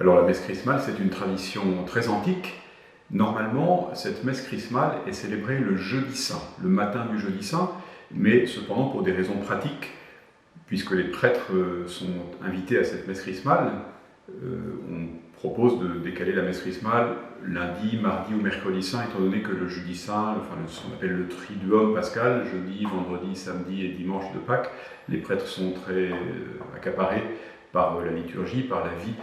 Alors la messe chrismale, c'est une tradition très antique. Normalement, cette messe chrismale est célébrée le jeudi saint, le matin du jeudi saint, mais cependant pour des raisons pratiques, puisque les prêtres sont invités à cette messe chrismale, on propose de décaler la messe chrismale lundi, mardi ou mercredi saint, étant donné que le jeudi saint, ce qu'on appelle le triduum pascal, jeudi, vendredi, samedi et dimanche de Pâques, les prêtres sont très accaparés par la liturgie, par la vie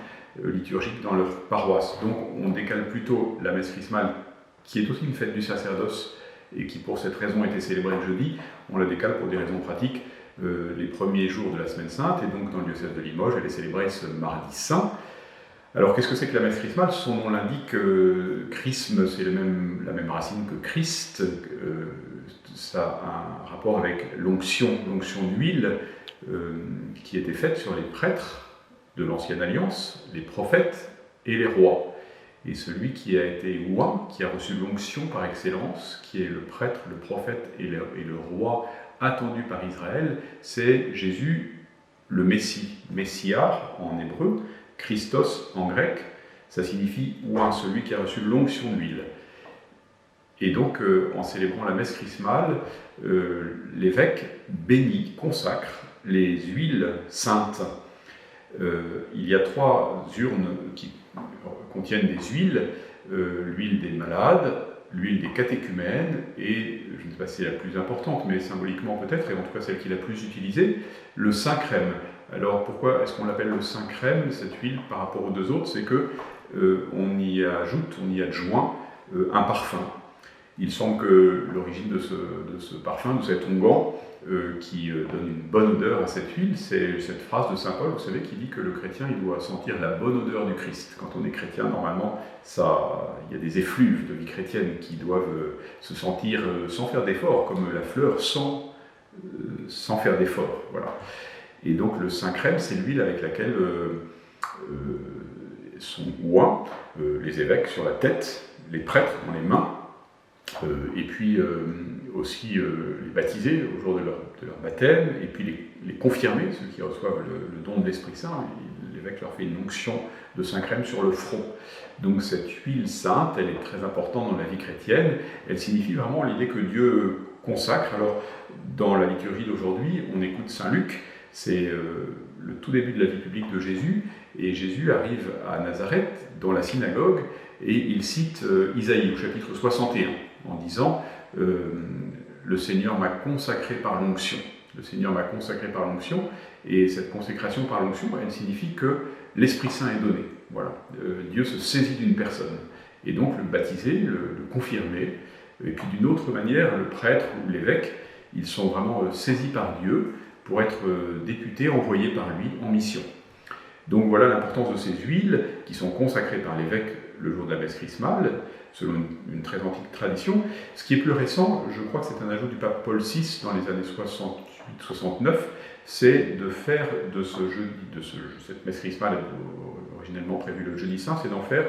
liturgique dans leur paroisse. Donc on décale plutôt la messe chrismale, qui est aussi une fête du sacerdoce et qui pour cette raison était célébrée le jeudi, on la décale pour des raisons pratiques les premiers jours de la semaine sainte, et donc dans le diocèse de Limoges, elle est célébrée ce mardi saint. Alors qu'est-ce que c'est que la messe chrismale? Son nom l'indique, chrisme c'est la même racine que Christ, ça a un rapport avec l'onction d'huile qui était faite sur les prêtres de l'Ancienne Alliance, les prophètes et les rois. Et celui qui a été oint, qui a reçu l'onction par excellence, qui est le prêtre, le prophète et le roi attendu par Israël, c'est Jésus, le Messie, Messiar en hébreu, Christos en grec, ça signifie oint, celui qui a reçu l'onction d'huile. Et donc, en célébrant la messe chrismale, l'évêque bénit, consacre les huiles saintes. Il y a 3 urnes qui contiennent des huiles, l'huile des malades, l'huile des catéchumènes, et je ne sais pas si c'est la plus importante, mais symboliquement peut-être, et en tout cas celle qui est la plus utilisée, le saint crème. Alors pourquoi est-ce qu'on l'appelle le saint crème, cette huile, par rapport aux 2 autres? C'est que on y adjoint un parfum. Il semble que l'origine de ce parfum, de cet onguent, qui donne une bonne odeur à cette huile, c'est cette phrase de saint Paul, vous savez, qui dit que le chrétien, il doit sentir la bonne odeur du Christ. Quand on est chrétien, normalement, il y a des effluves de vie chrétienne qui doivent se sentir sans faire d'effort, comme la fleur sans faire d'effort. Voilà. Et donc le saint crème, c'est l'huile avec laquelle sont oints les évêques sur la tête, les prêtres dans les mains, et puis aussi les baptisés au jour de leur baptême, et puis les confirmés, ceux qui reçoivent le don de l'Esprit Saint, l'évêque leur fait une onction de saint crème sur le front. Donc cette huile sainte, elle est très importante dans la vie chrétienne, elle signifie vraiment l'idée que Dieu consacre. Alors dans la liturgie d'aujourd'hui, on écoute saint Luc, c'est le tout début de la vie publique de Jésus, et Jésus arrive à Nazareth, dans la synagogue, et il cite Isaïe au chapitre 61, en disant « Le Seigneur m'a consacré par l'onction ». Le Seigneur m'a consacré par l'onction, et cette consécration par l'onction, elle signifie que l'Esprit Saint est donné. Voilà. Dieu se saisit d'une personne. Et donc le baptisé, le confirmé, et puis d'une autre manière, le prêtre ou l'évêque, ils sont vraiment saisis par Dieu pour être députés, envoyés par lui en mission. Donc voilà l'importance de ces huiles qui sont consacrées par l'évêque le jour de la messe chrismale, selon une très antique tradition. Ce qui est plus récent, je crois que c'est un ajout du pape Paul VI dans les années 68-69, c'est de faire de cette messe chrismale originellement prévue le jeudi saint, c'est d'en faire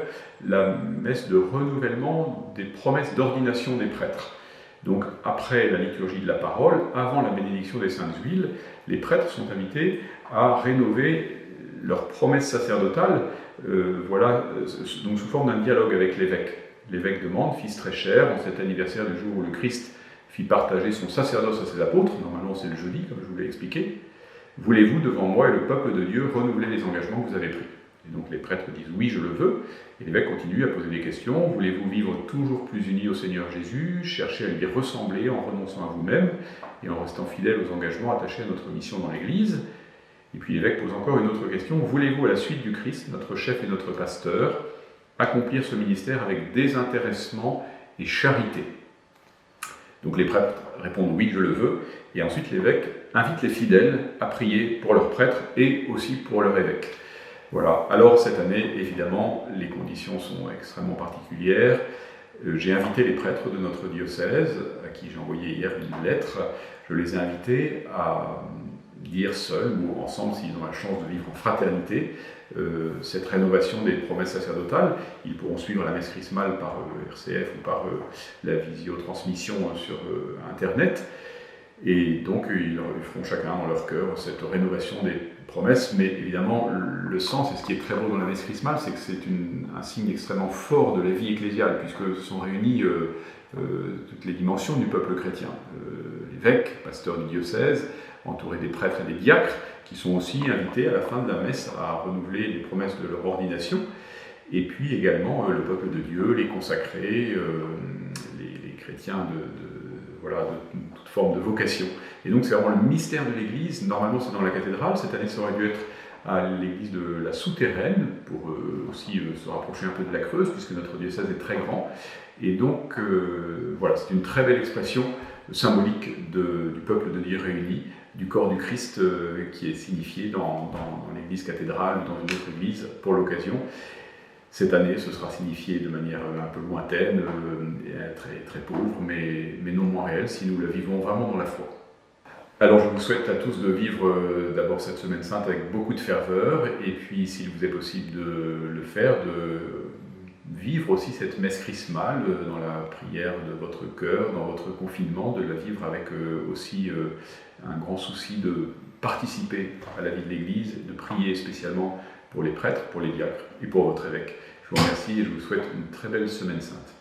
la messe de renouvellement des promesses d'ordination des prêtres. Donc après la liturgie de la parole, avant la bénédiction des saintes huiles, les prêtres sont invités à rénover leurs promesses sacerdotales, donc sous forme d'un dialogue avec l'évêque. L'évêque demande, fils très cher, en cet anniversaire du jour où le Christ fit partager son sacerdoce à ses apôtres, normalement c'est le jeudi, comme je vous l'ai expliqué, voulez-vous devant moi et le peuple de Dieu renouveler les engagements que vous avez pris? Et donc les prêtres disent oui, je le veux, et l'évêque continue à poser des questions. Voulez-vous vivre toujours plus unis au Seigneur Jésus, chercher à lui ressembler en renonçant à vous-même et en restant fidèle aux engagements attachés à notre mission dans l'Église? Et puis l'évêque pose encore une autre question. Voulez-vous, à la suite du Christ, notre chef et notre pasteur, accomplir ce ministère avec désintéressement et charité? Donc les prêtres répondent oui, je le veux, et ensuite l'évêque invite les fidèles à prier pour leurs prêtres et aussi pour leur évêque. Voilà. Alors cette année, évidemment, les conditions sont extrêmement particulières. J'ai invité les prêtres de notre diocèse, à qui j'ai envoyé hier une lettre. Je les ai invités à dire seuls ou ensemble, s'ils ont la chance de vivre en fraternité, cette rénovation des promesses sacerdotales. Ils pourront suivre la messe chrismale par RCF ou par la visiotransmission sur Internet. Et donc ils feront chacun dans leur cœur cette rénovation des promesses, mais évidemment le sens, et ce qui est très beau dans la messe chrismale, c'est que c'est un signe extrêmement fort de la vie ecclésiale, puisque sont réunies toutes les dimensions du peuple chrétien. L'évêque, pasteur du diocèse, entouré des prêtres et des diacres, qui sont aussi invités à la fin de la messe à renouveler les promesses de leur ordination, et puis également le peuple de Dieu, les consacrés, les chrétiens voilà, de toute forme de vocation. Et donc c'est vraiment le mystère de l'Église. Normalement c'est dans la cathédrale, cette année ça aurait dû être à l'église de la Souterraine, pour aussi se rapprocher un peu de la Creuse, puisque notre diocèse est très grand. Et donc voilà, c'est une très belle expression symbolique du peuple de Dieu réuni, du corps du Christ qui est signifié dans l'église cathédrale ou dans une autre église pour l'occasion. Cette année, ce sera signifié de manière un peu lointaine, et très, très pauvre, mais non moins réelle, si nous la vivons vraiment dans la foi. Alors je vous souhaite à tous de vivre d'abord cette Semaine Sainte avec beaucoup de ferveur, et puis s'il vous est possible de le faire, de vivre aussi cette messe chrismale dans la prière de votre cœur, dans votre confinement, de la vivre avec aussi un grand souci de participer à la vie de l'Église, de prier spécialement pour les prêtres, pour les diacres et pour votre évêque. Je vous remercie et je vous souhaite une très belle Semaine Sainte.